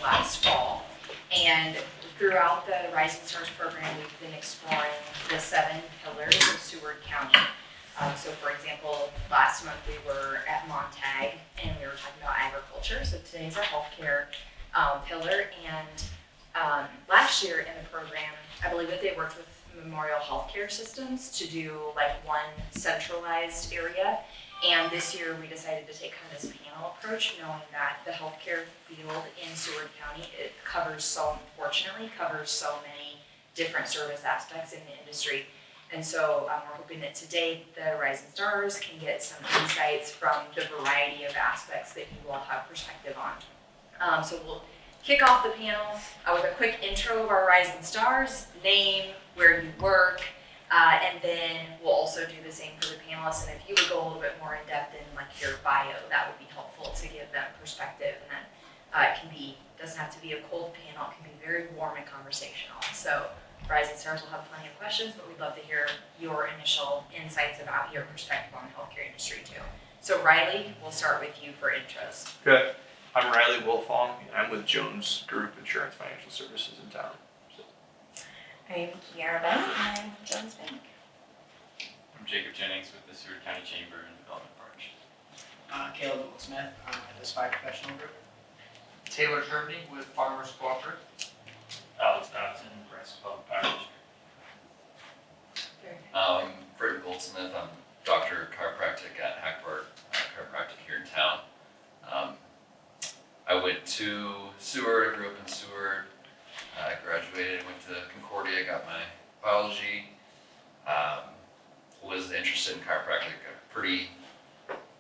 last fall. And throughout the Rising Stars program, we've been exploring the 7 pillars of Seward County. So for example, last month we were at Montag and we were talking about agriculture. So today's our healthcare pillar. And last year in the program, I believe that they worked with Memorial Healthcare Systems to do like one centralized area. And this year we decided to take kind of this panel approach, knowing that the healthcare field in Seward County, it covers so many different service aspects in the industry. And so we're hoping that today the Rising Stars can get some insights from the variety of aspects that you all have perspective on. So we'll kick off the panel with a quick intro of our Rising Stars, name, where you work, and then we'll also do the same for the panelists. And if you would go a little bit more in depth in like your bio, that would be helpful to give them perspective. And then doesn't have to be a cold panel, it can be very warm and conversational. So Rising Stars will have plenty of questions, but we'd love to hear your initial insights about your perspective on the healthcare industry too. So Riley, we'll start with you for intros. Good. I'm Riley Wolfong. I'm with Jones Group Insurance Financial Services in town. I'm Kiara Bennett, and I'm with Jones Bank. I'm Jacob Jennings with the Seward County Chamber and Development Branch. Caleb Goldsmith at the Spy Professional Group. Taylor Germany with Farmers Cooperative. Alex Dodson, Bryce Public Power District. Britton Goldsmith. I'm Doctor of Chiropractic at Hackbart Chiropractic here in town. I went to Seward, I grew up in Seward. I graduated, went to Concordia, got my biology. Was interested in chiropractic at a pretty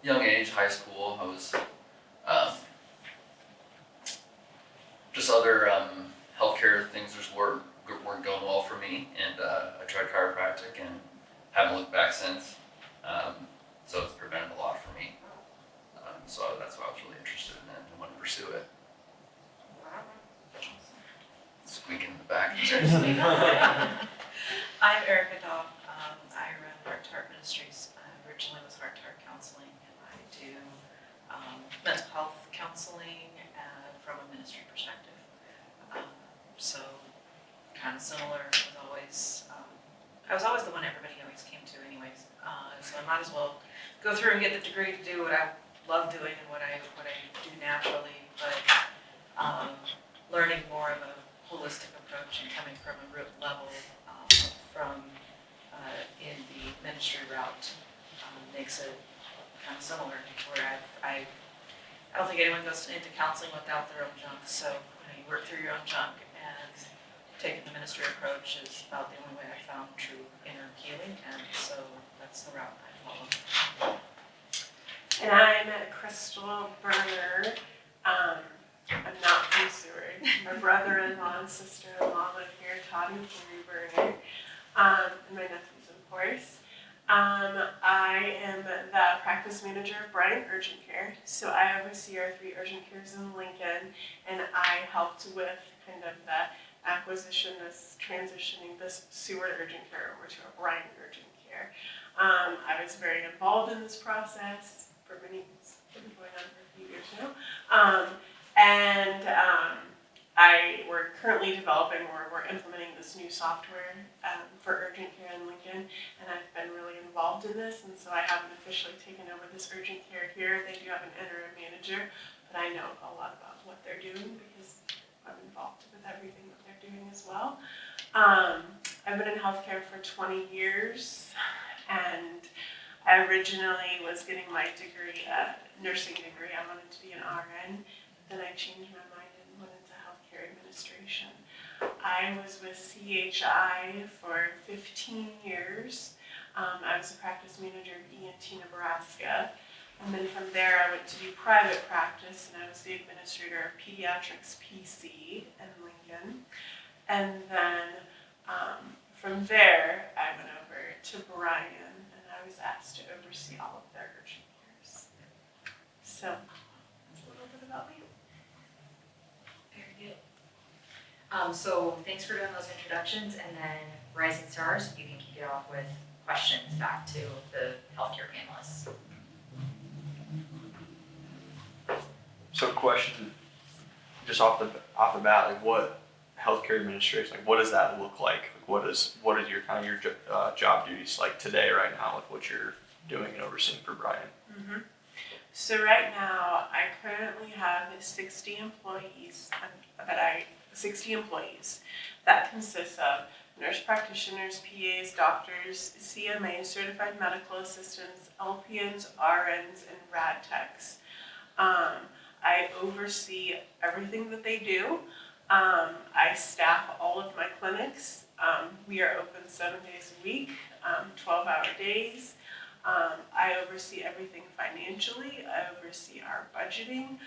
young age, high school. I was just other healthcare things just weren't going well for me, and I tried chiropractic and haven't looked back since. So it's prevented a lot for me. So that's why I was really interested in it and wanted to pursue it. Squeaking in the back. I'm Arica Dawe. I run Heart Ministries. I originally was Heart Counseling, and I do mental health counseling from a ministry perspective. So kind of similar. I was always the one everybody always came to anyways. So I might as well go through and get the degree to do what I love doing and what I do naturally, but learning more of a holistic approach and coming from a root level from in the ministry route makes it kind of similar, where I don't think anyone goes into counseling without their own junk. So you work through your own junk, and taking the ministry approach is about the only way I found true inner healing, and so that's the route I follow. And I'm Crystal Berner. I'm not from Seward. My brother-in-law and sister-in-law live here, Todd and Carrie Berner, and my nephews, of course. I am the practice manager of Bryan Urgent Care. So I oversee our 3 urgent cares in Lincoln, and I helped with kind of the acquisition, this transitioning this Seward Urgent Care over to a Bryan Urgent Care. I was very involved in this process for many, it's been going on for a few years now. We're currently developing, we're implementing this new software for urgent care in Lincoln, and I've been really involved in this, and so I haven't officially taken over this urgent care here. They do have an interim manager, but I know a lot about what they're doing because I'm involved with everything that they're doing as well. I've been in healthcare for 20 years, and I originally was getting my degree, nursing degree. I wanted to be an RN. Then I changed my mind and went into healthcare administration. I was with CHI for 15 years. I was a practice manager of ENT Nebraska. And then from there I went to do private practice, and I was the administrator of Pediatrics PC in Lincoln. And then from there I went over to Bryan, and I was asked to oversee all of their urgent cares. So that's a little bit about me. Very good. So thanks for doing those introductions, and then Rising Stars, you can kick it off with questions back to the healthcare panelists. So question, just off the bat, like what healthcare administration, like what does that look like? Like what is your kind of your job duties like today, right now, with what you're doing and overseeing for Bryan? Mm-hmm. So right now, I currently have 60 employees. 60 employees. That consists of nurse practitioners, PAs, doctors, CMAs, certified medical assistants, LPNs, RNs, and rad techs. I oversee everything that they do. I staff all of my clinics. We are open 7 days a week, 12-hour days. I oversee everything financially. I oversee our budgeting.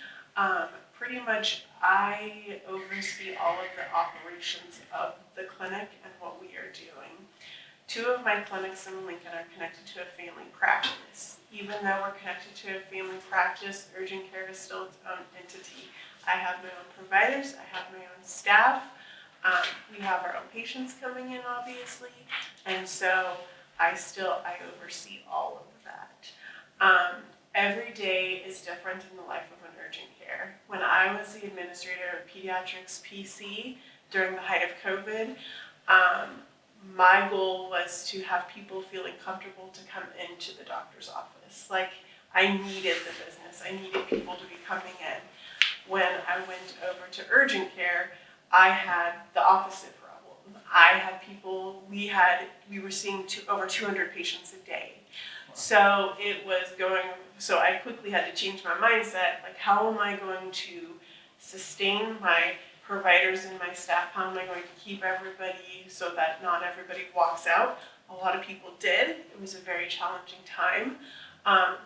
Pretty much I oversee all of the operations of the clinic and what we are doing. 2 of my clinics in Lincoln are connected to a family practice. Even though we're connected to a family practice, urgent care is still its own entity. I have my own providers, I have my own staff. We have our own patients coming in, obviously, and so I oversee all of that. Every day is different in the life of an urgent care. When I was the administrator of pediatrics PC during the height of COVID, my goal was to have people feeling comfortable to come into the doctor's office. Like, I needed the business. I needed people to be coming in. When I went over to urgent care, I had the opposite problem. I had people, we were seeing over 200 patients a day. So so I quickly had to change my mindset. Like, how am I going to sustain my providers and my staff? How am I going to keep everybody so that not everybody walks out? A lot of people did. It was a very challenging time,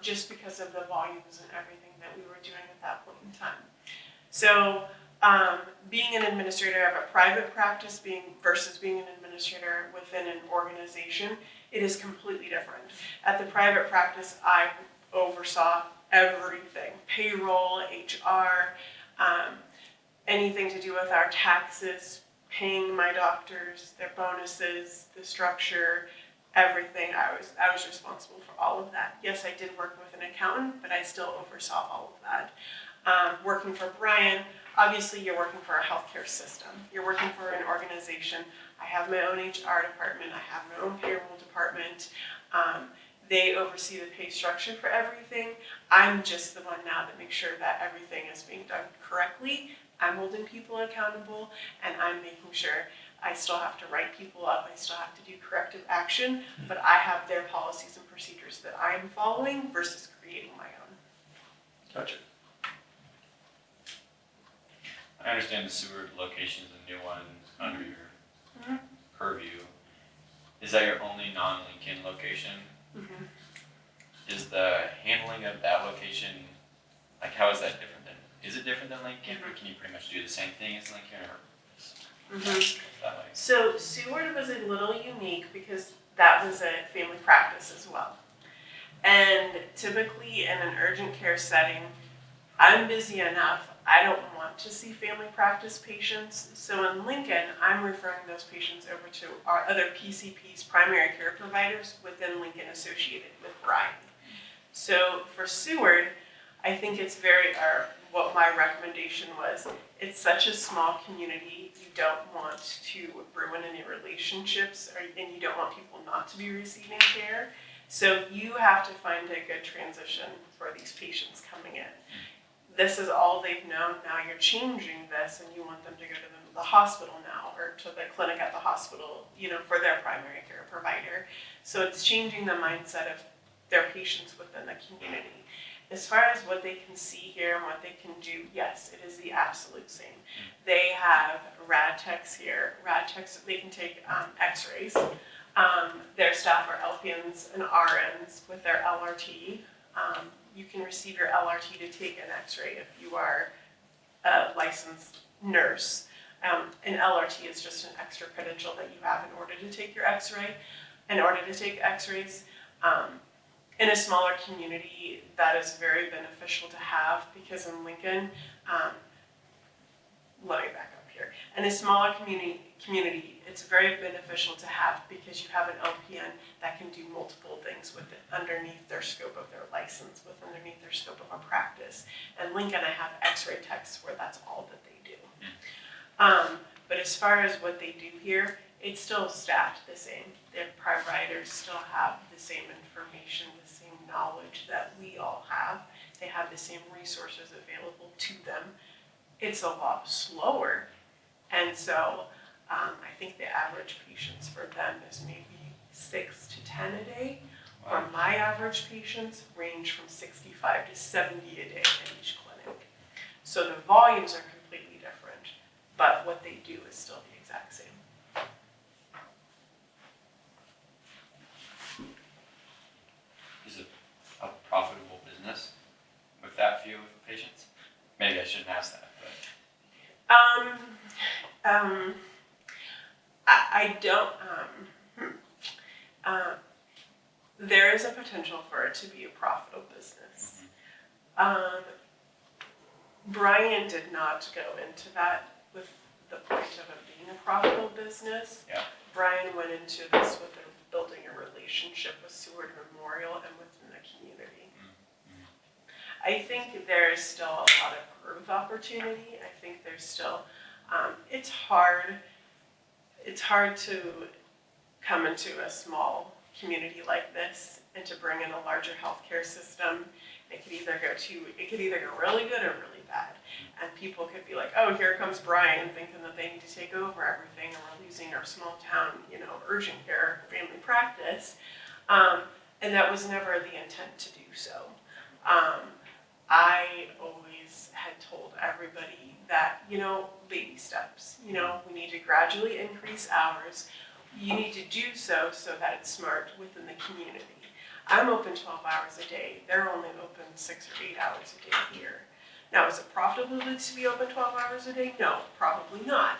just because of the volumes and everything that we were doing at that point in time. So being an administrator of a private practice versus being an administrator within an organization, it is completely different. At the private practice, I oversaw everything: payroll, HR, anything to do with our taxes, paying my doctors, their bonuses, the structure, everything. I was responsible for all of that. Yes, I did work with an accountant, but I still oversaw all of that. Working for Bryan, obviously you're working for a healthcare system. You're working for an organization. I have my own HR department. I have my own payroll department. They oversee the pay structure for everything. I'm just the one now that makes sure that everything is being done correctly. I'm holding people accountable, and I'm making sure I still have to write people up. I still have to do corrective action, but I have their policies and procedures that I'm following versus creating my own. Gotcha. I understand the Seward location is a new one under your purview. Is that your only non-Lincoln location? Mm-hmm. Is the handling of that location, like, how is that different than, is it different than Lincoln, or can you pretty much do the same thing as Lincoln, or that way? So Seward was a little unique because that was a family practice as well. And typically in an urgent care setting, I'm busy enough. I don't want to see family practice patients. So in Lincoln, I'm referring those patients over to our other PCPs, primary care providers within Lincoln associated with Bryan. So for Seward, I think it's what my recommendation was, it's such a small community, you don't want to ruin any relationships, and you don't want people not to be receiving care. So you have to find a good transition for these patients coming in. This is all they've known. Now you're changing this, and you want them to go to the hospital now, or to the clinic at the hospital, for their primary care provider. So it's changing the mindset of their patients within the community. As far as what they can see here and what they can do, yes, it is the absolute same. They have rad techs here. Rad techs, they can take x-rays. Their staff are LPNs and RNs with their LRT. You can receive your LRT to take an x-ray if you are a licensed nurse. An LRT is just an extra credential that you have in order to take your x-ray. In order to take x-rays, in a smaller community, that is very beneficial to have, because in Lincoln, let me back up here. In a smaller community, it's very beneficial to have because you have an LPN that can do multiple things underneath their scope of their license, underneath their scope of a practice. And Lincoln, I have x-ray techs where that's all that they do. But as far as what they do here, it's still staffed the same. Their providers still have the same information, the same knowledge that we all have. They have the same resources available to them. It's a lot slower. And so I think the average patients for them is maybe 6 to 10 a day. Or my average patients range from 65 to 70 a day at each clinic. So the volumes are completely different, but what they do is still the exact same. Is it a profitable business with that few patients? Maybe I shouldn't ask that, but I don't, there is a potential for it to be a profitable business. Bryan did not go into that with the point of it being a profitable business. Yeah. Bryan went into this with building a relationship with Seward Memorial and within the community. I think there is still a lot of growth opportunity. I think there's still, it's hard to come into a small community like this and to bring in a larger healthcare system. It could either go really good or really bad. And people could be like, oh, here comes Bryan thinking that they need to take over everything and we're losing our small town, urgent care family practice. And that was never the intent to do so. I always had told everybody that, baby steps, we need to gradually increase hours. You need to do so that it's smart within the community. I'm open 12 hours a day. They're only open 6 or 8 hours a day here. Now, is it profitable to be open 12 hours a day? No, probably not.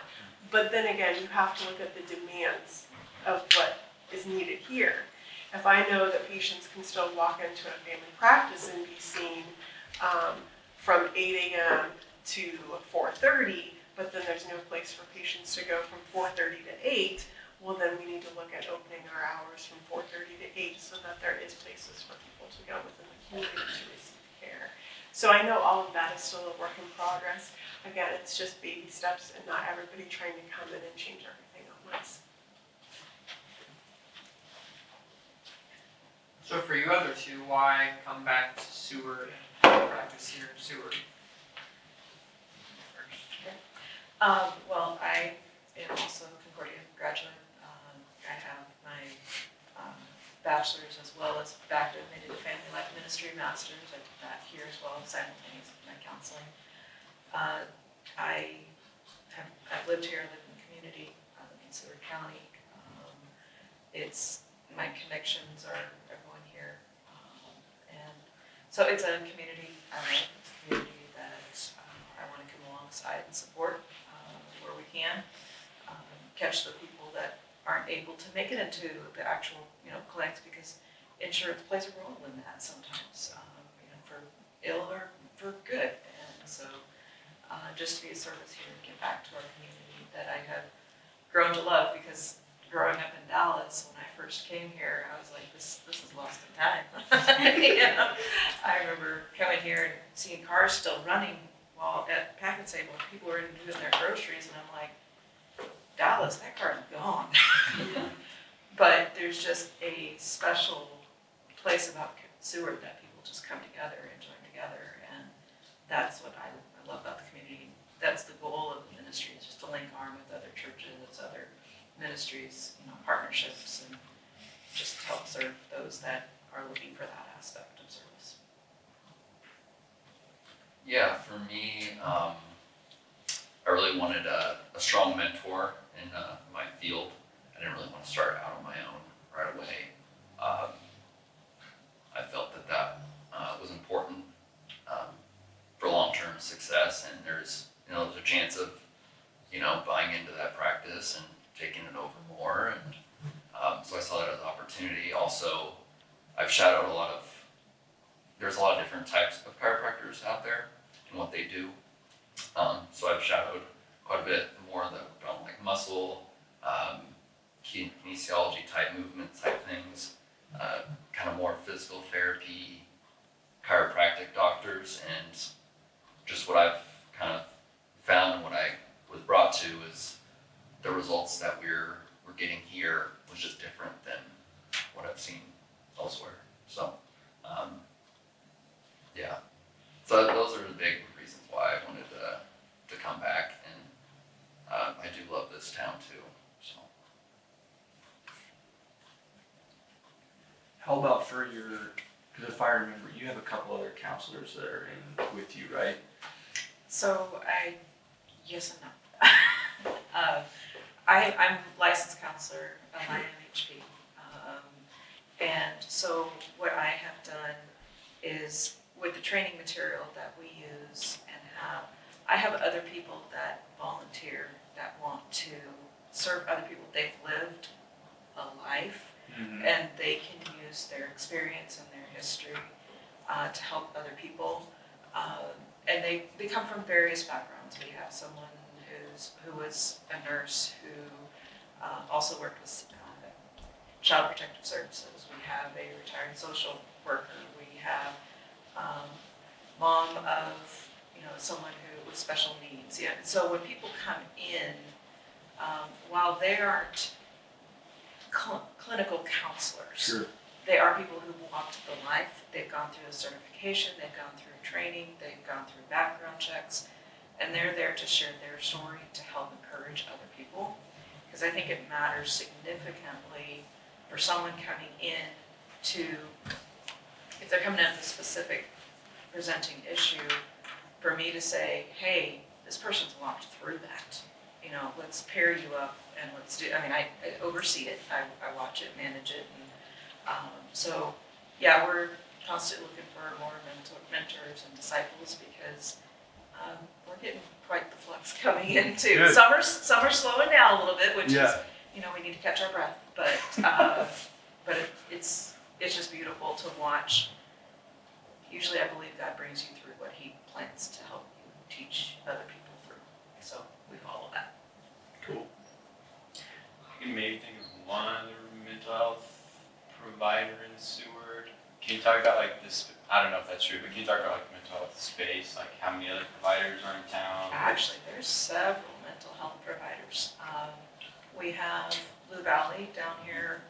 But then again, you have to look at the demands of what is needed here. If I know that patients can still walk into a family practice and be seen from 8 a.m. to 4:30, but then there's no place for patients to go from 4:30 to 8, well then we need to look at opening our hours from 4:30 to 8 so that there is places for people to go within the community to receive care. So I know all of that is still a work in progress. Again, it's just baby steps and not everybody trying to come in and change everything at once. So for you other two, why come back to Seward and practice here in Seward? Well, I am also a Concordia graduate. I have my bachelor's as well as back in I did a family life ministry master's. I did that here as well, simultaneous with my counseling. I've lived here, I live in the community, I live in Seward County. My connections are everyone here. And so it's a community I love. It's a community that I want to come alongside and support where we can. Catch the people that aren't able to make it into the actual, clinics because insurance plays a role in that sometimes, for ill or for good. And so just to be a service here and give back to our community that I have grown to love, because growing up in Dallas, when I first came here, I was like, this is lost in time. I remember coming here and seeing cars still running while at packet table, people were doing their groceries, and I'm like, Dallas, that car's gone. But there's just a special place about Seward that people just come together and join together, and that's what I love about the community. That's the goal of the ministry, is just to link arm with other churches, other ministries, partnerships, and just help serve those that are looking for that aspect of service. Yeah, for me, I really wanted a strong mentor in my field. I didn't really want to start out on my own right away. I felt that was important for long-term success, and there's a chance of buying into that practice and taking it over more, and so I saw that as an opportunity. Also, I've shadowed there's a lot of different types of chiropractors out there and what they do. So I've shadowed quite a bit more of the like muscle, kinesiology type movement type things, kind of more physical therapy, chiropractic doctors, and just what I've kind of found, what I was brought to is the results that we're getting here was just different than what I've seen elsewhere. So, yeah. So those are the big reasons why I wanted to come back, and I do love this town too. So. How about for your, because if I remember, you have a couple other counselors that are in with you, right? So yes and no. I'm licensed counselor, I'm IMHP. And so what I have done is with the training material that we use and I have other people that volunteer that want to serve other people. They've lived a life and they can use their experience and their history to help other people. And they come from various backgrounds. We have someone who was a nurse who also worked with Child Protective Services. We have a retired social worker. We have mom of someone who with special needs. Yeah. So when people come in, while they aren't clinical counselors, they are people who walked the life. They've gone through a certification. They've gone through training. They've gone through background checks, and they're there to share their story to help encourage other people. Because I think it matters significantly for someone coming in if they're coming in with a specific presenting issue, for me to say, hey, this person's walked through that. Let's pair you up and let's do, I oversee it, I watch it, manage it. And so, yeah, we're constantly looking for more mentors and disciples because we're getting quite the flux coming in too. Good. Summer's slowing down a little bit, which is, we need to catch our breath, but it's just beautiful to watch. Usually I believe God brings you through what he plans to help you teach other people through. So we follow that. Cool. I can maybe think of one other mental health provider in Seward. Can you talk about like this, I don't know if that's true, but can you talk about like mental health space, like how many other providers are in town? Actually, there's several mental health providers. We have Blue Valley down here.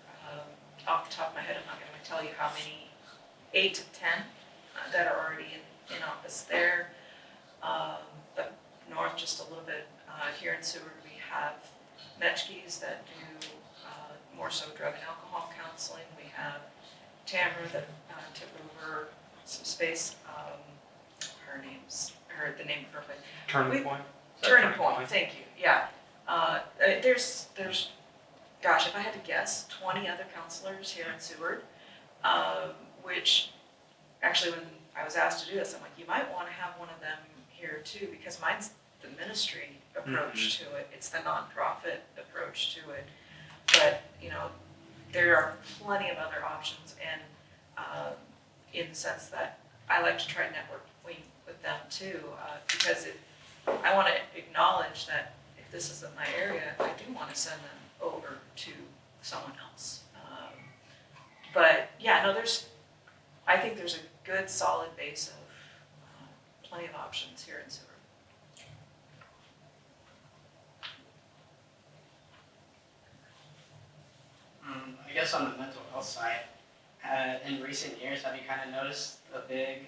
Off the top of my head, I'm not going to tell you how many, 8 to 10 that are already in office there. But north just a little bit, here in Seward we have Metchke's that do more so drug and alcohol counseling. We have Tamara that took over some space. The name of her place. Turning Point? Is that Turning Point, thank you, yeah. There's, gosh, if I had to guess, 20 other counselors here in Seward, which actually when I was asked to do this, I'm like, you might want to have one of them here too, because mine's the ministry approach to it. It's the nonprofit approach to it. But, there are plenty of other options, and in the sense that I like to try networking with them too, because I want to acknowledge that if this isn't my area, I do want to send them over to someone else. But yeah, no, I think there's a good solid base of plenty of options here in Seward. I guess on the mental health side, in recent years, have you kind of noticed a big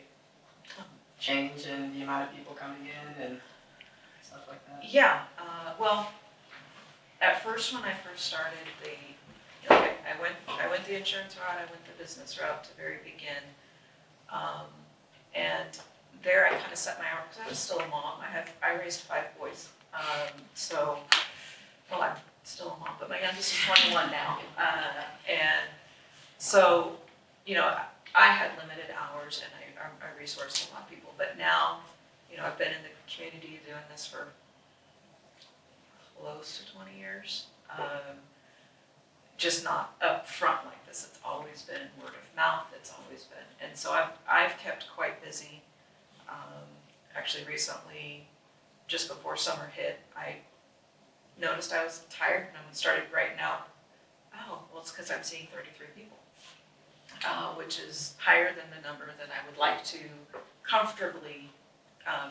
change in the amount of people coming in and stuff like that? Yeah, well, at first when I first started, I went the insurance route, I went the business route to very begin, and there I kind of set my own, because I was still a mom. I raised 5 boys, I'm still a mom, but my youngest is 21 now, and so I had limited hours and I resourced a lot of people, but now I've been in the community doing this for close to 20 years. Just not up front like this. It's always been word of mouth. It's always been, and so I've kept quite busy. Actually, recently, just before summer hit, I noticed I was tired and I started writing out. Oh, well, it's because I'm seeing 33 people, which is higher than the number that I would like to comfortably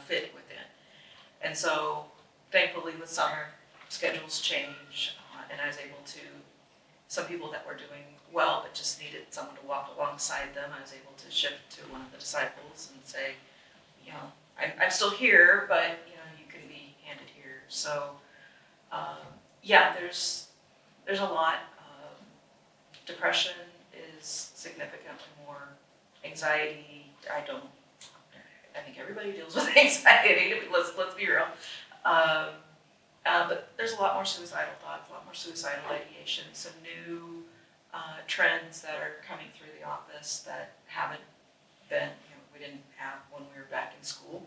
fit within. And so, thankfully, with summer, schedules change, and I was able to, some people that were doing well but just needed someone to walk alongside them, I was able to shift to one of the disciples and say, you know, I'm still here, but you know, you can be handed here. So yeah, there's a lot. Depression is significantly more. Anxiety, I think everybody deals with anxiety. Let's be real. But there's a lot more suicidal thoughts, a lot more suicidal ideation, some new trends that are coming through the office that haven't been, you know, we didn't have when we were back in school.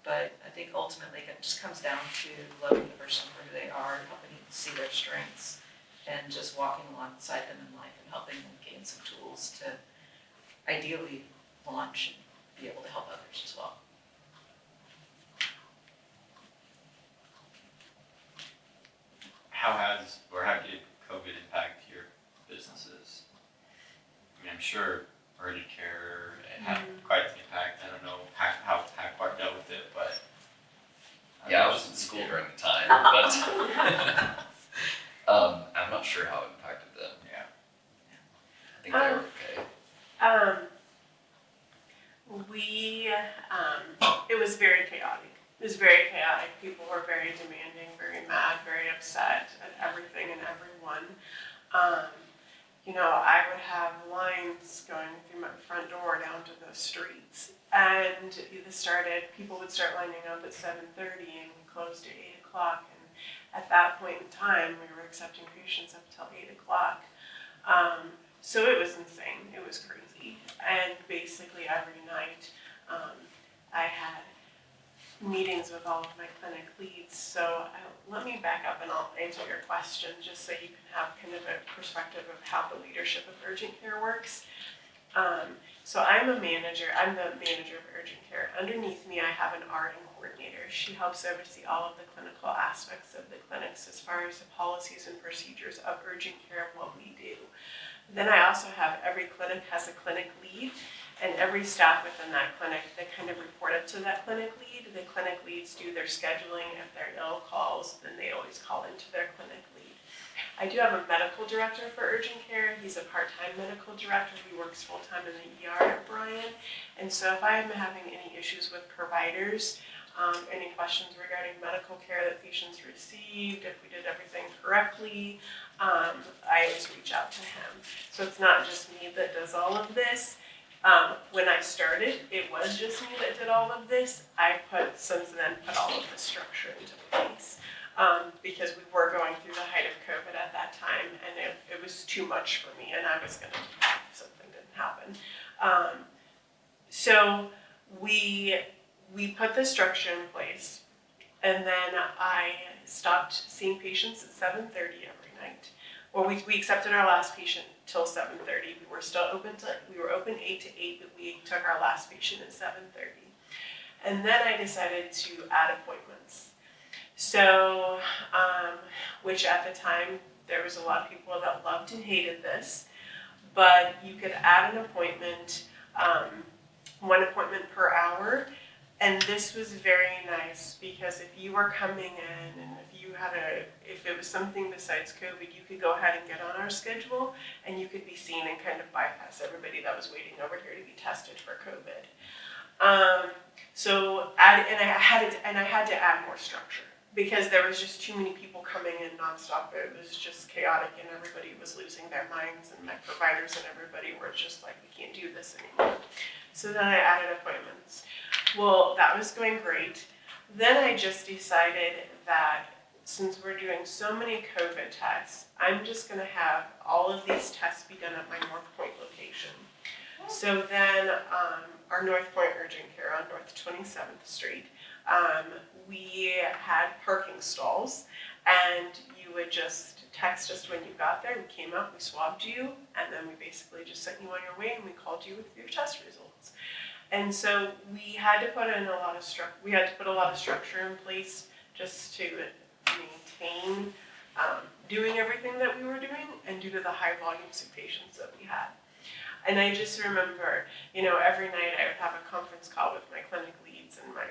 But I think ultimately it just comes down to loving the person for who they are, helping them see their strengths, and just walking alongside them in life and helping them gain some tools to ideally launch and be able to help others as well. How did COVID impact your businesses? I mean, I'm sure urgent care had quite the impact. I don't know how Hackbart dealt with it, but Yeah, I was in school during the time, but I'm not sure how it impacted them. Yeah. I think they were okay. It was very chaotic. It was very chaotic. People were very demanding, very mad, very upset at everything and everyone. You know, I would have lines going through my front door down to the streets. And people would start lining up at 7:30 and we closed at 8 o'clock. And at that point in time, we were accepting patients up till 8 o'clock. So it was insane. It was crazy. And basically every night, I had meetings with all of my clinic leads. So let me back up and I'll answer your question just so you can have kind of a perspective of how the leadership of urgent care works. So I'm the manager of urgent care. Underneath me, I have an RN coordinator. She helps oversee all of the clinical aspects of the clinics as far as the policies and procedures of urgent care and what we do. Then I also have, every clinic has a clinic lead, and every staff within that clinic, they kind of report up to that clinic lead. The clinic leads do their scheduling. If they're ill calls, then they always call into their clinic lead. I do have a medical director for urgent care. He's a part-time medical director. He works full-time in the ER at Bryan. And so if I am having any issues with providers, any questions regarding medical care that patients received, if we did everything correctly, I always reach out to him. So it's not just me that does all of this. When I started, it was just me that did all of this. Since then, put all of the structure into place. Because we were going through the height of COVID at that time, and it was too much for me, and I was going to die if something didn't happen. So we put the structure in place, and then I stopped seeing patients at 7:30 every night. Well, we accepted our last patient till 7:30. We were still open we were open 8 to 8, but we took our last patient at 7:30. And then I decided to add appointments. So, which at the time, there was a lot of people that loved and hated this, but you could add an appointment, 1 appointment per hour. And this was very nice because if you were coming in and if it was something besides COVID, you could go ahead and get on our schedule and you could be seen and kind of bypass everybody that was waiting over here to be tested for COVID. I had to add more structure because there was just too many people coming in nonstop. It was just chaotic and everybody was losing their minds, and my providers and everybody were just like, we can't do this anymore. So then I added appointments. Well, that was going great. Then I just decided that since we're doing so many COVID tests, I'm just going to have all of these tests be done at my North Point location. So then our North Point Urgent Care on North 27th Street, we had parking stalls, and you would just text us when you got there. We came out, we swabbed you, and then we basically just sent you on your way, and we called you with your test results. And so we had to put in a lot of structure in place just to maintain doing everything that we were doing, and due to the high volumes of patients that we had. And I just remember, every night I would have a conference call with my clinic leads and my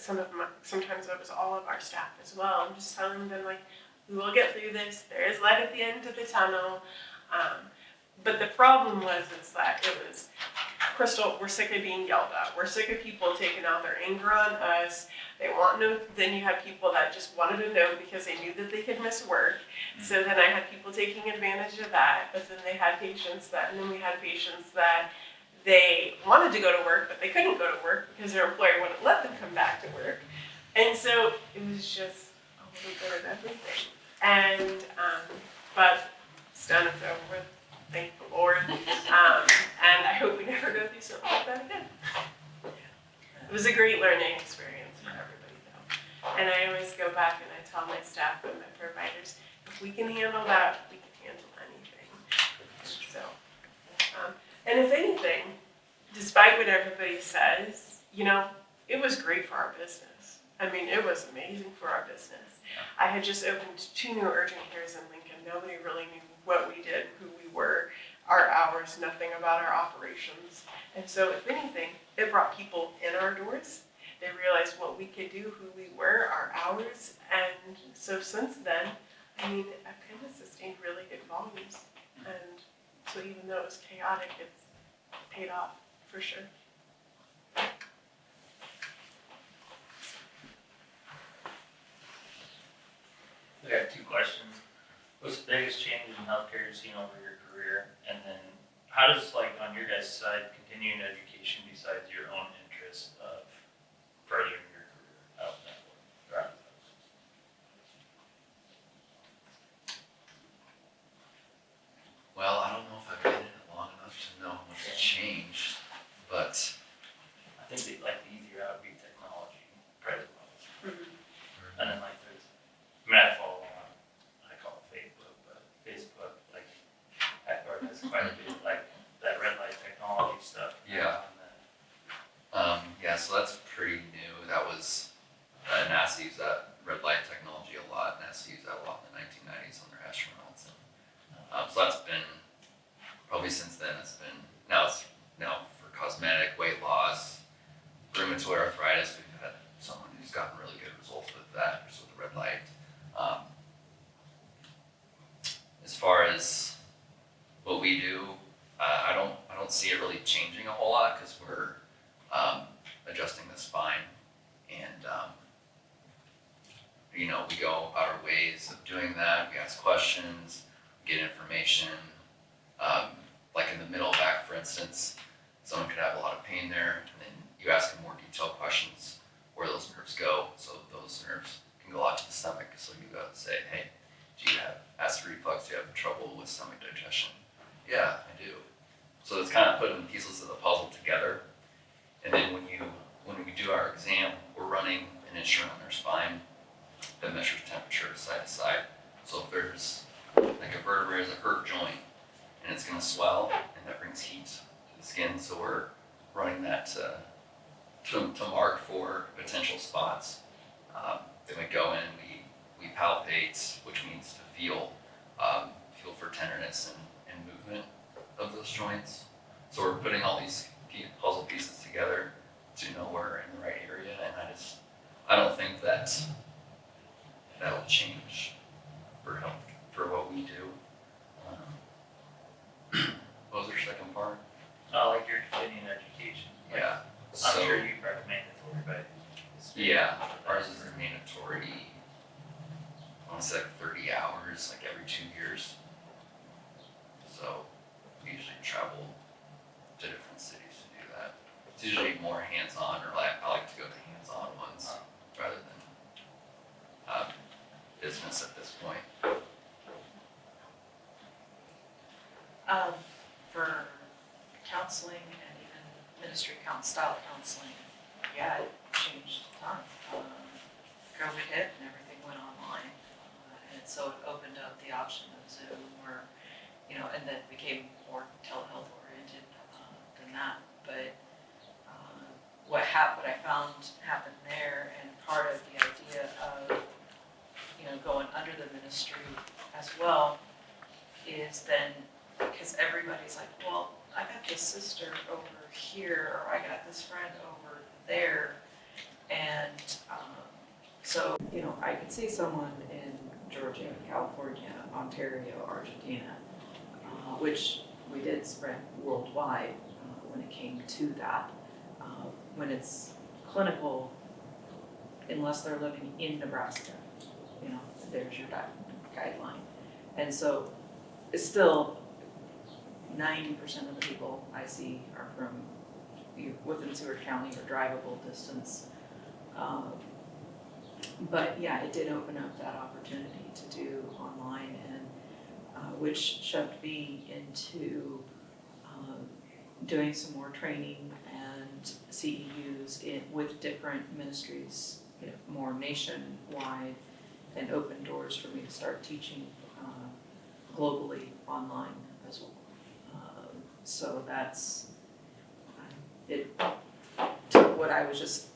sometimes it was all of our staff as well. I'm just telling them, like, we will get through this. There is light at the end of the tunnel. But the problem is that it was, Crystal, we're sick of being yelled at. We're sick of people taking out their anger on us. They want no, then you had people that just wanted to know because they knew that they could miss work. So then I had people taking advantage of that, but then they had patients that, and then we had patients that they wanted to go to work, but they couldn't go to work because their employer wouldn't let them come back to work. And so it was just a little bit of everything. And, but it's done, it's over with. Thank the Lord. And I hope we never go through something like that again. It was a great learning experience for everybody though. And I always go back and I tell my staff and my providers, if we can handle that, we can handle anything. So, and if anything, despite what everybody says, you know, it was great for our business. I mean, it was amazing for our business. I had just opened 2 new urgent cares in Lincoln. Nobody really knew what we did, who we were, our hours, nothing about our operations. And so if anything, it brought people in our doors. They realized what we could do, who we were, our hours. And so since then, I mean, I've kind of sustained really good volumes. And so even though it was chaotic, it's paid off for sure. I got 2 questions. What's the biggest changes in healthcare you've seen over your career? And then how does, like, on your guys' side, continuing education besides your own interest of furthering your career out that way? Well, I don't know if I've been in it long enough to know what's changed, but I think the easier route would be technology, present levels. And then, like, there's, I mean, I follow on, I call it Facebook, but Facebook, like, Hackbart has quite a bit, like, that red light technology stuff. Yeah. Yeah, so that's pretty new. That was, NASA used that red light technology a lot. NASA used that a lot in the 1990s on their astronauts. And, so that's been, probably since then, it's been, now for cosmetic, weight loss, rheumatoid arthritis, we've had someone who's gotten really good results with that, just with the red light. As far as what we do, I don't see it really changing a whole lot because we're adjusting the spine, and we go about our ways of doing that. We ask questions, we get information. Like in the middle back, for instance, someone could have a lot of pain there, and then you ask them more detailed questions where those nerves go, so those nerves can go out to the stomach. So you go and say, hey, do you have acid reflux? Do you have trouble with stomach digestion? Yeah, I do. So it's kind of putting the pieces of the puzzle together. And then when we do our exam, we're running an instrument on their spine that measures temperature side to side. So if there's like a vertebrae is a hurt joint and it's going to swell, and that brings heat to the skin, so we're running that to mark for potential spots. Then we go in, we palpate, which means to feel for tenderness and movement of those joints. So we're putting all these puzzle pieces together to know we're in the right area, and I don't think that that'll change for health, for what we do. What was your second part? Like your continuing education. Like, Yeah. I'm sure you probably mandatory, but Yeah, ours is mandatory. I want to say like 30 hours, like every 2 years. So we usually travel to different cities to do that. It's usually more hands-on, or I like to go to hands-on ones rather than business at this point. For counseling and even ministry style counseling, yeah, it changed a ton. COVID hit and everything went online, and so it opened up the option of Zoom, or and then it became more telehealth oriented than that. But what I found happened there, and part of the idea of going under the ministry as well, is then, because everybody's like, well, I got this sister over here, or I got this friend over there, and So, I could see someone in Georgia, California, Ontario, Argentina, which we did spread worldwide when it came to that. When it's clinical, unless they're living in Nebraska, there's your guideline. And so it's still 90% of the people I see are from within Seward County or drivable distance. But yeah, it did open up that opportunity to do online, and which shoved me into doing some more training and CEUs with different ministries, more nationwide, and opened doors for me to start teaching globally online as well. So that's, it took what I was just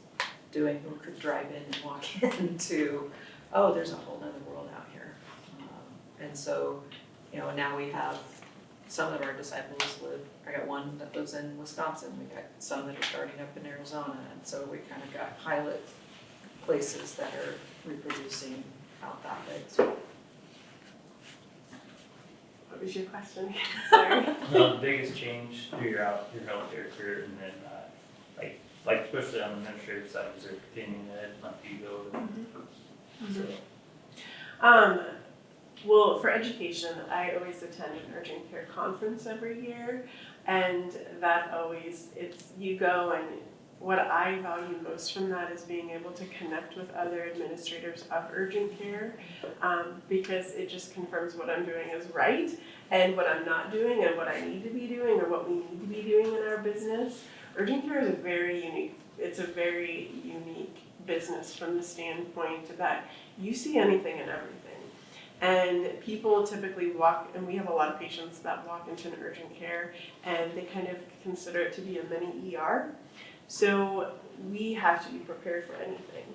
doing, who could drive in and walk into, oh, there's a whole other world out here. And so, now we have some of our disciples I got one that lives in Wisconsin, we got some that are starting up in Arizona, and so we kind of got pilot places that are reproducing out that way as well. What was your question? Sorry. The biggest change through your healthcare career, and then like especially on the administrative side, is there continuing ed, like you go? Well, for education, I always attend an urgent care conference every year, and that always, you go, and what I value most from that is being able to connect with other administrators of urgent care, because it just confirms what I'm doing is right, and what I'm not doing, and what I need to be doing, or what we need to be doing in our business. Urgent care is a very unique business from the standpoint that you see anything and everything. And people typically walk, and we have a lot of patients that walk into an urgent care and they kind of consider it to be a mini ER. So we have to be prepared for anything.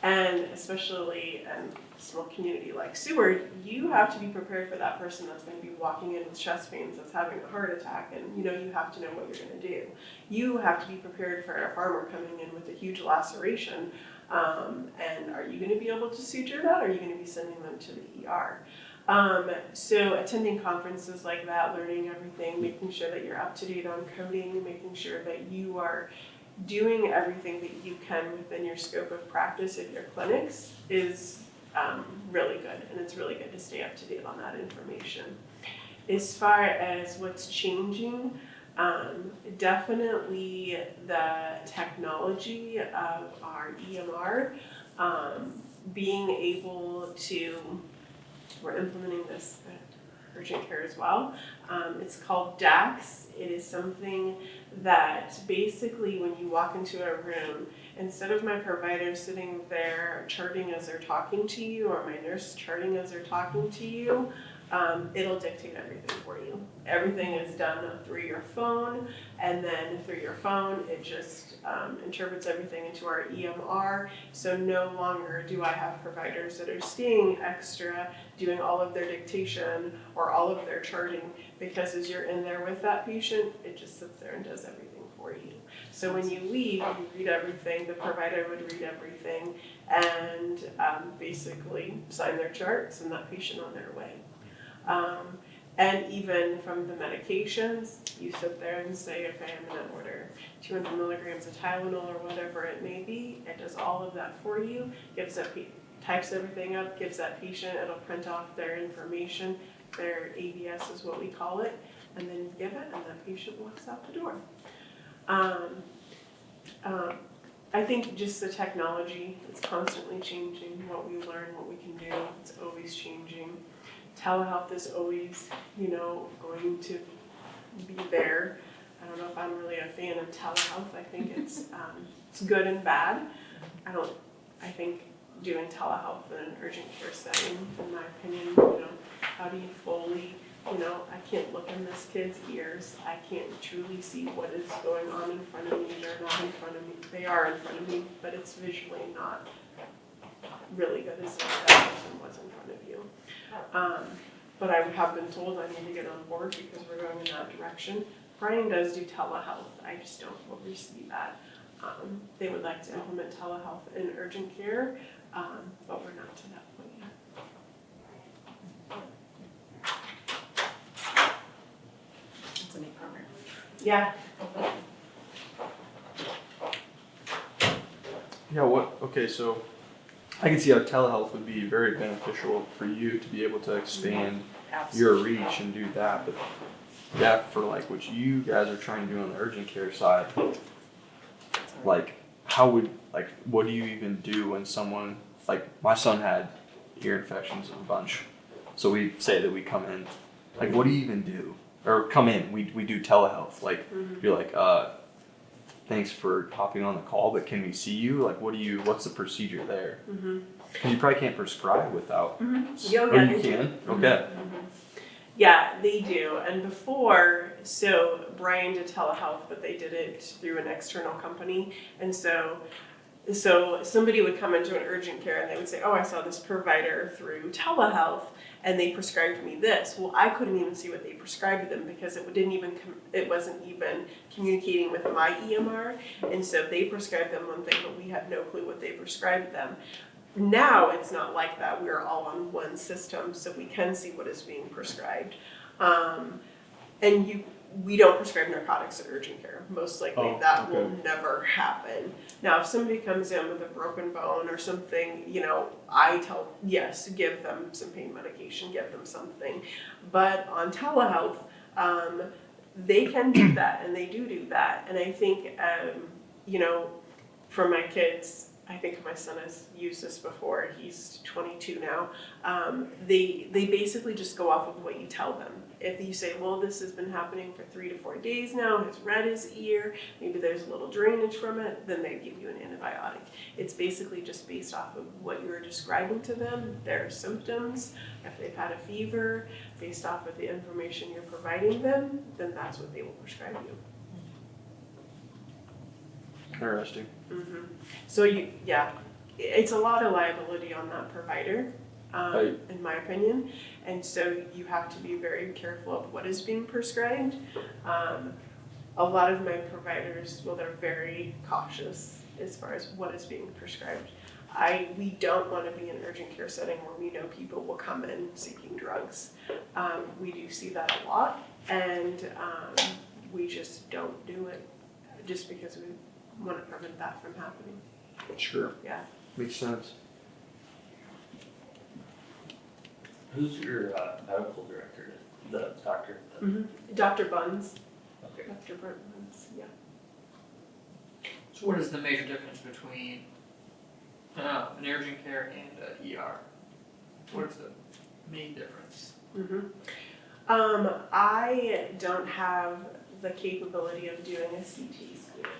And especially in a small community like Seward, you have to be prepared for that person that's going to be walking in with chest pains, that's having a heart attack, and you have to know what you're going to do. You have to be prepared for a farmer coming in with a huge laceration. And are you going to be able to suture that, or are you going to be sending them to the ER? So attending conferences like that, learning everything, making sure that you're up to date on coding, making sure that you are doing everything that you can within your scope of practice at your clinics is really good, and it's really good to stay up to date on that information. As far as what's changing, definitely the technology of our EMR, being able to, we're implementing this at urgent care as well. It's called DAX. It is something that basically when you walk into a room, instead of my provider sitting there charting as they're talking to you, or my nurse charting as they're talking to you, it'll dictate everything for you. Everything is done through your phone, and then through your phone, it just interprets everything into our EMR. So no longer do I have providers that are staying extra, doing all of their dictation or all of their charting, because as you're in there with that patient, it just sits there and does everything for you. So when you leave, you read everything, the provider would read everything, and basically sign their chart, send that patient on their way. And even from the medications, you sit there and say, okay, I'm going to order 200 milligrams of Tylenol or whatever it may be. It does all of that for you, types everything up, gives that patient, it'll print off their information, their ABS is what we call it, and then give it, and that patient walks out the door. I think just the technology, it's constantly changing. What we learn, what we can do, it's always changing. Telehealth is always, going to be there. I don't know if I'm really a fan of telehealth. I think it's good and bad. I think doing telehealth in an urgent care setting, in my opinion, how do you fully, I can't look in this kid's ears. I can't truly see what is going on in front of me. They're not in front of me. They are in front of me, but it's visually not really good as if that person was in front of you. But I have been told I need to get on board because we're going in that direction. Bryan does do telehealth. I just don't oversee that. They would like to implement telehealth in urgent care. but we're not to that point yet. It's a neat program. Yeah. Yeah, okay, so I can see how telehealth would be very beneficial for you to be able to expand your reach and do that, but yeah, for like what you guys are trying to do on the urgent care side, like what do you even do when someone, like my son had ear infections a bunch, so we say that we come in, like what do you even do? Or come in, we do telehealth, like you're like, thanks for hopping on the call, but can we see you? Like what's the procedure there? Because you probably can't prescribe without, or you can? Okay. Yeah, they do. And before, so Bryan did telehealth, but they did it through an external company. And so somebody would come into an urgent care and they would say, oh, I saw this provider through telehealth and they prescribed me this. Well, I couldn't even see what they prescribed them because it wasn't even communicating with my EMR. And so they prescribed them one thing, but we had no clue what they prescribed them. Now it's not like that. We're all on one system, so we can see what is being prescribed. We don't prescribe narcotics at urgent care. Most likely will never happen. Now, if somebody comes in with a broken bone or something, I tell, yes, give them some pain medication, give them something. But on telehealth, they can do that, and they do that. And I think, for my kids, I think my son has used this before. He's 22 now. They basically just go off of what you tell them. If you say, well, this has been happening for 3 to 4 days now, it's red his ear, maybe there's a little drainage from it, then they give you an antibiotic. It's basically just based off of what you're describing to them, their symptoms, if they've had a fever, based off of the information you're providing them, then that's what they will prescribe you. Interesting. So it's a lot of liability on that provider, in my opinion, and so you have to be very careful of what is being prescribed. A lot of my providers, they're very cautious as far as what is being prescribed. We don't want to be in an urgent care setting where we know people will come in seeking drugs. We do see that a lot, and we just don't do it just because we want to prevent that from happening. Sure. Yeah. Makes sense. Who's your medical director? The doctor? Dr. Buns. Okay. Dr. Burt Buns, yeah. So what is the major difference between an urgent care and an ER? What is the main difference? I don't have the capability of doing a CT scan.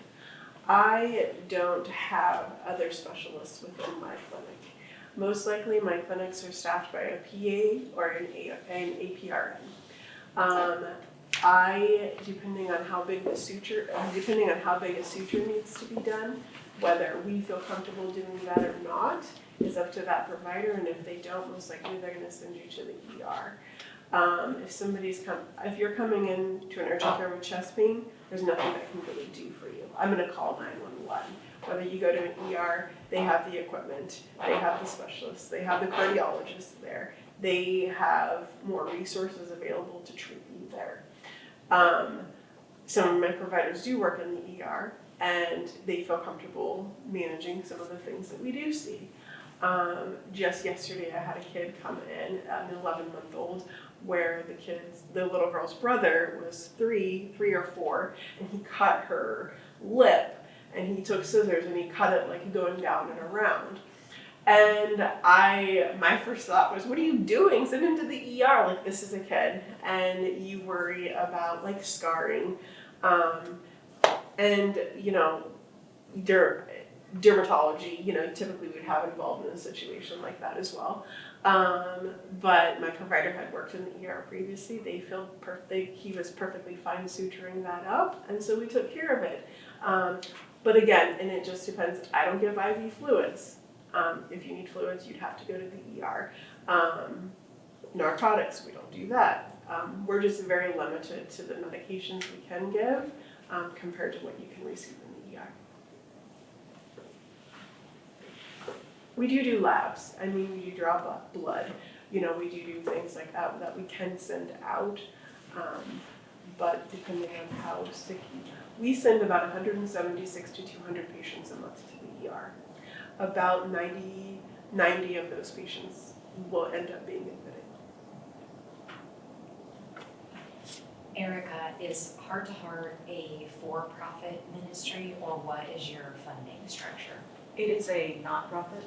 I don't have other specialists within my clinic. Most likely my clinics are staffed by a PA or an APRN. Depending on how big a suture needs to be done, whether we feel comfortable doing that or not is up to that provider, and if they don't, most likely they're gonna send you to the ER. If you're coming in to an urgent care with chest pain, there's nothing I can really do for you. I'm gonna call 911. Whether you go to an ER, they have the equipment, they have the specialists, they have the cardiologists there. They have more resources available to treat you there. Some of my providers do work in the ER, and they feel comfortable managing some of the things that we do see. Just yesterday I had a kid come in, an 11-month-old, where the little girl's brother was 3 or 4, and he cut her lip, and he took scissors and he cut it like going down and around. And my first thought was, what are you doing? Send him to the ER, like this is a kid, and you worry about like scarring, and dermatology, typically we'd have involved in a situation like that as well. But my provider had worked in the ER previously. They feel he was perfectly fine suturing that up, and so we took care of it. But again, and it just depends. I don't give IV fluids. If you need fluids, you'd have to go to the ER. Narcotics, we don't do that. We're just very limited to the medications we can give compared to what you can receive in the ER. We do labs. I mean, we do draw blood. You know, we do things like that we can send out. But depending on how sick we send about 176 to 200 patients a month to the ER. About 90 of those patients will end up being admitted. Arica, is Heart to Heart a for-profit ministry, or what is your funding structure? It is a nonprofit,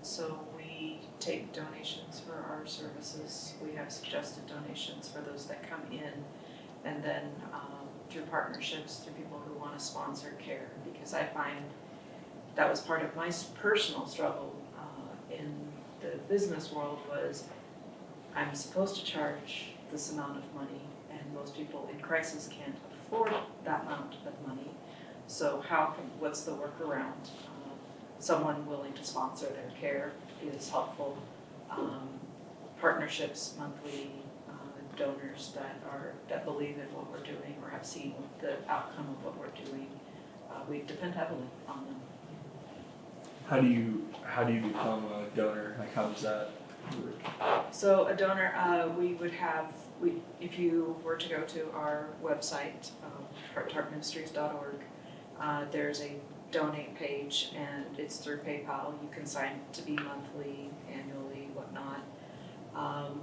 so we take donations for our services. We have suggested donations for those that come in, and then through partnerships, through people who want to sponsor care, because I find that was part of my personal struggle in the business world was I'm supposed to charge this amount of money, and most people in crisis can't afford that amount of money. So what's the workaround? Someone willing to sponsor their care is helpful. Partnerships, monthly donors that believe in what we're doing or have seen the outcome of what we're doing. We depend heavily on them. How do you become a donor? Like, how does that work? So a donor, if you were to go to our website, heartministries.org, there's a donate page, and it's through PayPal. You can sign to be monthly, annually, whatnot.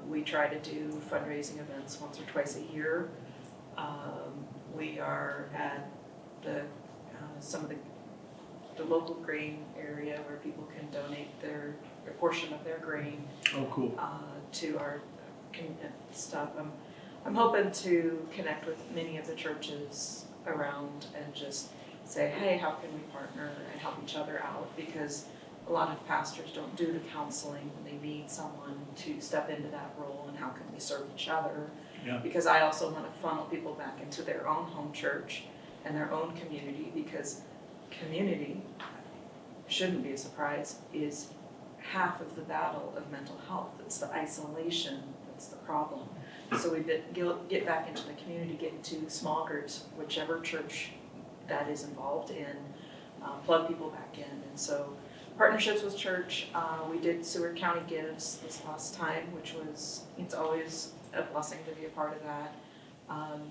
We try to do fundraising events once or twice a year. We are at some of the local grain area where people can donate a portion of their grain. Oh, cool. To our stuff. I'm hoping to connect with many of the churches around and just say, hey, how can we partner and help each other out? Because a lot of pastors don't do the counseling. They need someone to step into that role, and how can we serve each other? Yeah. Because I also want to funnel people back into their own home church and their own community, because community, shouldn't be a surprise, is half of the battle of mental health. It's the isolation that's the problem. So we get back into the community, get into small groups, whichever church that is involved in, plug people back in. And so partnerships with church, we did Seward County Gives this last time, it's always a blessing to be a part of that.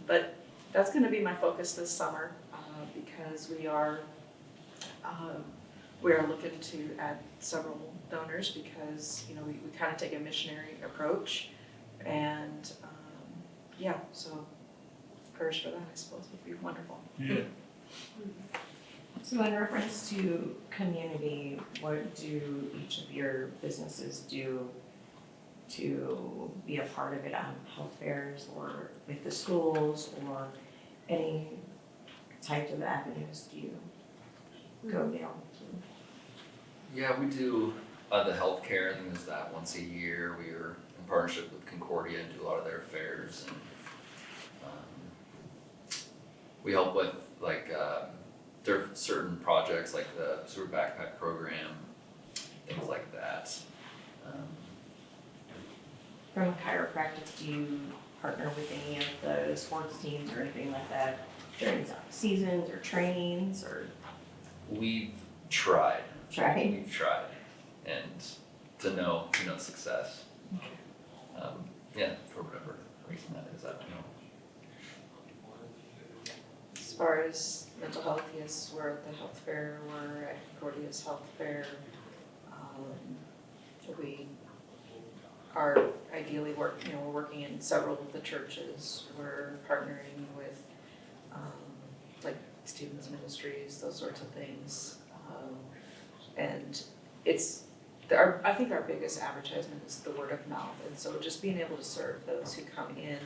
But that's going to be my focus this summer, because we are looking to add several donors, because we kind of take a missionary approach, and so prayers for that, I suppose, would be wonderful. Yeah. So in reference to community, what do each of your businesses do to be a part of it on health fairs or with the schools, or any types of avenues do you go down to? Yeah, we do the healthcare. I think there's that once a year. We are in partnership with Concordia and do a lot of their fairs, and we help with there are certain projects like the sewer backpack program, things like that. From chiropractic, do you partner with any of the sports teams or anything like that during seasons or trainings, or? We've tried. Tried? We've tried, and to no success. For whatever reason that is, I don't know. As far as mental health, yes, we're at the health fair, we're at Concordia's health fair. We are ideally we're working in several of the churches. We're partnering with like Stevens Ministries, those sorts of things. And I think our biggest advertisement is the word of mouth. And so just being able to serve those who come in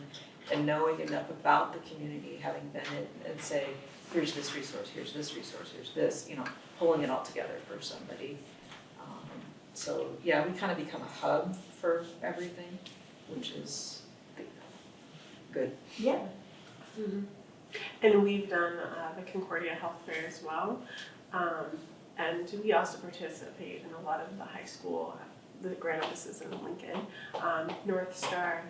and knowing enough about the community, having been in, and say, here's this resource, here's this resource, here's this, pulling it all together for somebody. So yeah, we kind of become a hub for everything, which is good. Yeah. Mm-hmm. And we've done the Concordia Health Fair as well. And we also participate in a lot of the high school, the Grand Opus in Lincoln. North Star,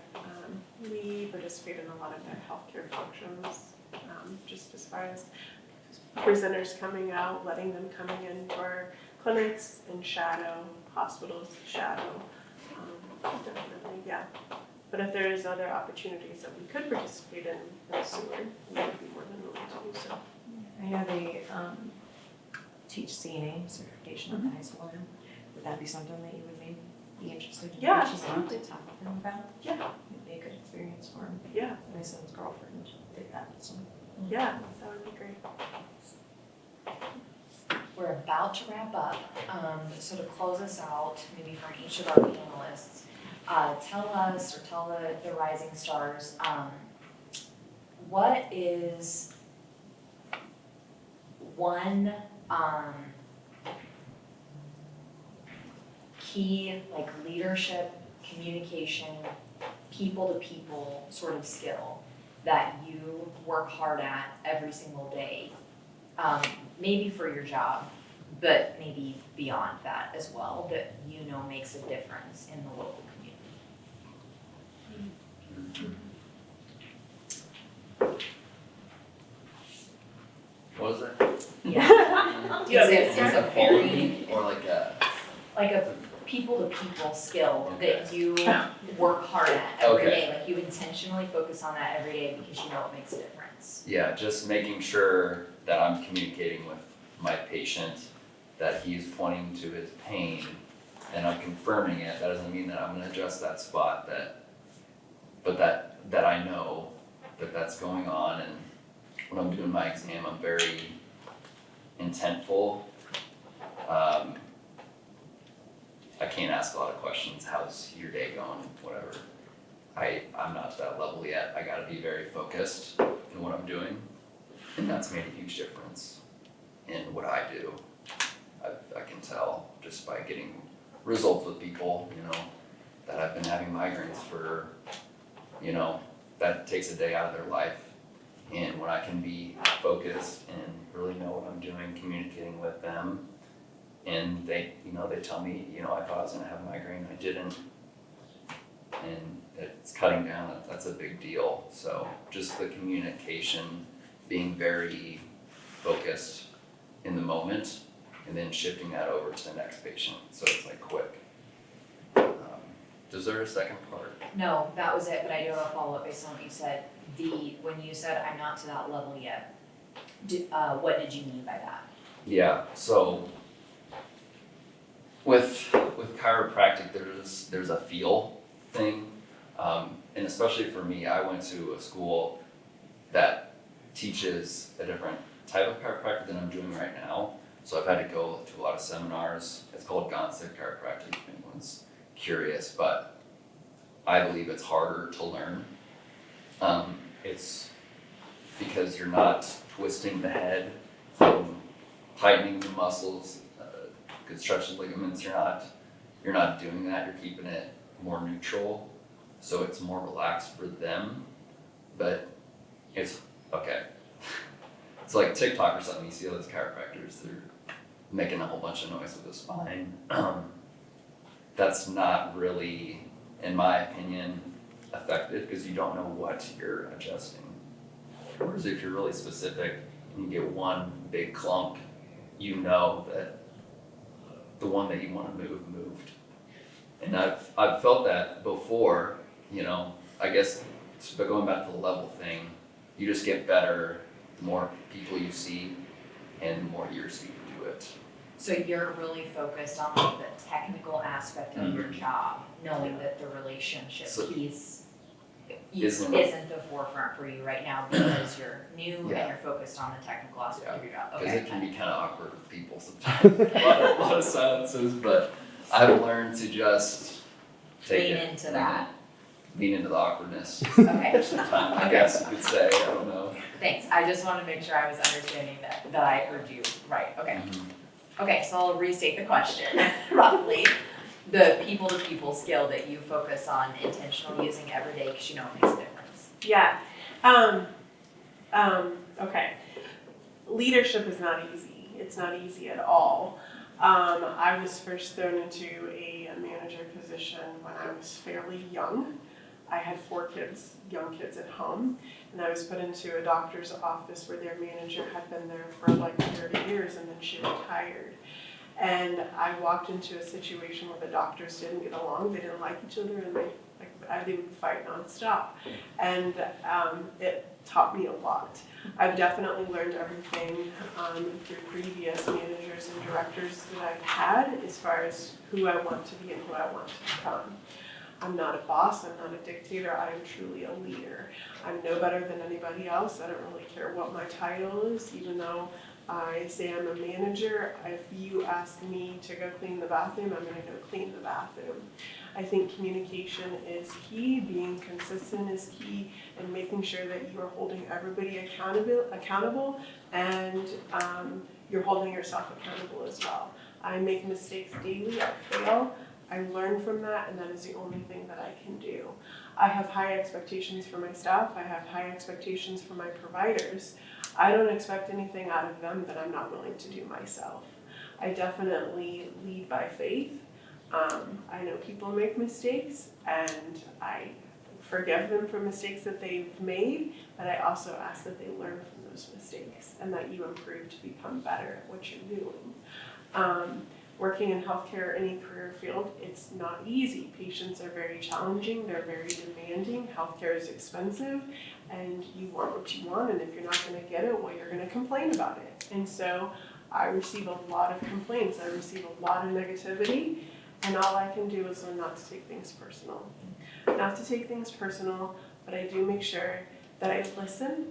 we participate in a lot of their healthcare functions, just as far as presenters coming out, letting them coming in for clinics and shadow, hospitals, shadow. Definitely, yeah. But if there is other opportunities that we could participate in the Seward, we would be more than willing to do so. I know they teach CNA certification at the high school now. Would that be something that you would maybe be interested in? Yeah, reaching out absolutely. to talk with them about? Yeah. It'd be a good experience for him. Yeah, My son's girlfriend did that, so. yeah, that would be great. We're about to wrap up, so to close us out, maybe from each of our panelists, tell us, or tell the rising stars, what is one key like leadership, communication, people to people sort of skill that you work hard at every single day? Maybe for your job, but maybe beyond that as well, that you know makes a difference in the local community. What was that? Yeah. Yeah, It's It's a quality or like a people to people skill Okay. that you work hard at every Okay. day. Like you intentionally focus on that every day because you know it makes a difference. yeah, just making sure that I'm communicating with my patient, that he's pointing to his pain, and I'm confirming it. That doesn't mean that I'm gonna adjust that spot, but that I know that that's going on, and when I'm doing my exam, I'm very intentful. I can't ask a lot of questions, how's your day going, whatever. I'm not to that level yet. I gotta be very focused in what I'm doing, and that's made a huge difference in what I do. I can tell just by getting results with people, that have been having migraines for, that takes a day out of their life. And when I can be focused and really know what I'm doing, communicating with them, and they tell me, I thought I was gonna have a migraine, I didn't. And it's cutting down, that's a big deal. So just the communication, being very focused in the moment, and then shifting that over to the next patient, so it's like quick. Is there a second part? No, that was it, but I do have a follow-up based on what you said. When you said I'm not to that level yet, what did you mean by that? Yeah, so with chiropractic, there's a feel thing, and especially for me, I went to a school that teaches a different type of chiropractic than I'm doing right now. So I've had to go to a lot of seminars. It's called Gonsick Chiropractic, if anyone's curious, but I believe it's harder to learn. It's because you're not twisting the head, tightening the muscles, good stretching ligaments. You're not doing that. You're keeping it more neutral, so it's more relaxed for them. But it's okay. It's like TikTok or something. You see all those chiropractors, they're making a whole bunch of noise with the spine. That's not really, in my opinion, effective because you don't know what you're adjusting. Whereas if you're really specific and you get one big clump, you know that the one that you want to move moved. And I've felt that before, I guess, but going back to the level thing, you just get better the more people you see and the more years you do it. So you're really focused on like the technical aspect of your job, knowing that the relationship piece isn't the forefront for you right now because you're new and you're focused on the technical aspect of your job. Because Okay. it can be kind of awkward with people sometimes. a lot of silences, but I've learned to just Lean into that. Lean into the awkwardness. Okay. Sometimes, I guess you could say, I don't know. Thanks. I just want to make sure I was understanding that I heard you right. Okay. Mm-hmm. Okay, so I'll restate the question roughly. The people-to-people skill that you focus on intentionally using every day because you know it makes a difference. Yeah. Okay. Leadership is not easy. It's not easy at all. I was first thrown into a manager position when I was fairly young. I had 4 kids, young kids at home, and I was put into a doctor's office where their manager had been there for like 30 years and then she retired. And I walked into a situation where the doctors didn't get along, they didn't like each other, and they would fight nonstop. And it taught me a lot. I've definitely learned everything through previous managers and directors that I've had as far as who I want to be and who I want to become. I'm not a boss, I'm not a dictator, I am truly a leader. I'm no better than anybody else, I don't really care what my title is, even though I say I'm a manager. If you ask me to go clean the bathroom, I'm gonna go clean the bathroom. I think communication is key, being consistent is key, and making sure that you are holding everybody accountable and you're holding yourself accountable as well. I make mistakes daily, I fail, I learn from that, and that is the only thing that I can do. I have high expectations for my staff, I have high expectations for my providers. I don't expect anything out of them that I'm not willing to do myself. I definitely lead by faith. I know people make mistakes, and I forgive them for mistakes that they've made, but I also ask that they learn from those mistakes and that you improve to become better at what you're doing. Working in healthcare or any career field, it's not easy. Patients are very challenging, they're very demanding, healthcare is expensive, and you want what you want, and if you're not gonna get it, well, you're gonna complain about it. And so I receive a lot of complaints, I receive a lot of negativity, and all I can do is learn not to take things personal. Not to take things personal, but I do make sure that I listen,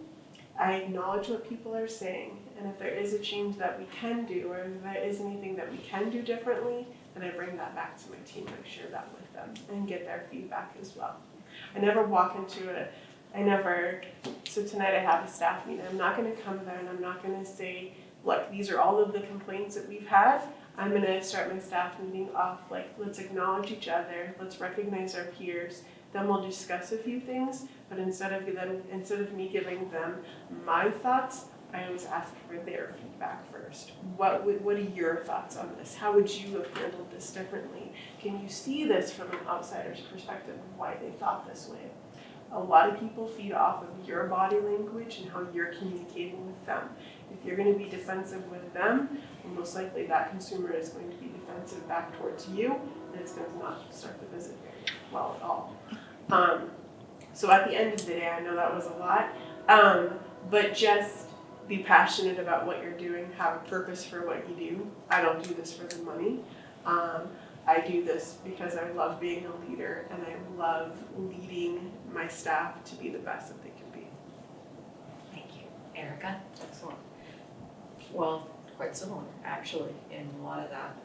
I acknowledge what people are saying, and if there is a change that we can do, or if there is anything that we can do differently, then I bring that back to my team, I share that with them, and get their feedback as well. I never walk into it, so tonight I have a staff meeting, I'm not gonna come there and I'm not gonna say, look, these are all of the complaints that we've had, I'm gonna start my staff meeting off like, let's acknowledge each other, let's recognize our peers, then we'll discuss a few things, but instead of me giving them my thoughts, I always ask for their feedback first. What are your thoughts on this? How would you have handled this differently? Can you see this from an outsider's perspective of why they thought this way? A lot of people feed off of your body language and how you're communicating with them. If you're going to be defensive with them, well, most likely that consumer is going to be defensive back towards you, and it's going to not start the visit very well at all. So at the end of the day, I know that was a lot, but just be passionate about what you're doing, have a purpose for what you do. I don't do this for the money. I do this because I love being a leader, and I love leading my staff to be the best that they can be. Thank you. Arica? Excellent. Well, quite similar, actually, in a lot of that.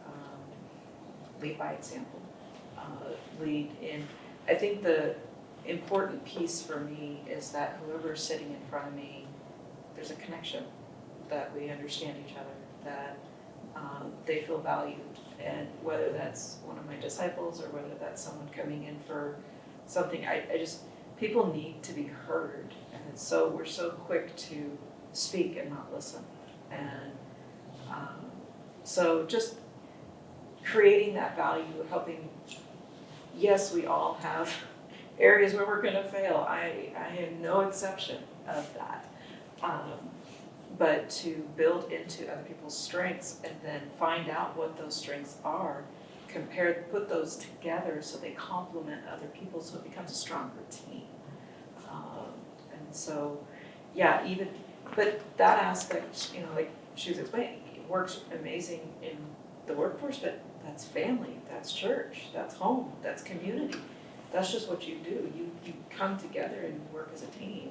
Lead by example. Lead in, I think the important piece for me is that whoever's sitting in front of me, there's a connection, that we understand each other, that they feel valued. And whether that's one of my disciples or whether that's someone coming in for something, people need to be heard. And so we're so quick to speak and not listen. And so just creating that value, helping, yes, we all have areas where we're gonna fail. I am no exception of that. But to build into other people's strengths and then find out what those strengths are, put those together so they complement other people, so it becomes a stronger team. And so, yeah, but that aspect, like she was explaining, it works amazing in the workforce, but that's family, that's church, that's home, that's community. That's just what you do. You come together and work as a team.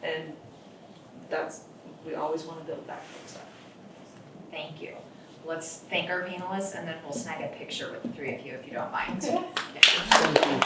And we always want to build that kind of stuff. Thank you. Let's thank our panelists, and then we'll snag a picture with the three of you if you don't mind. Okay. Yeah.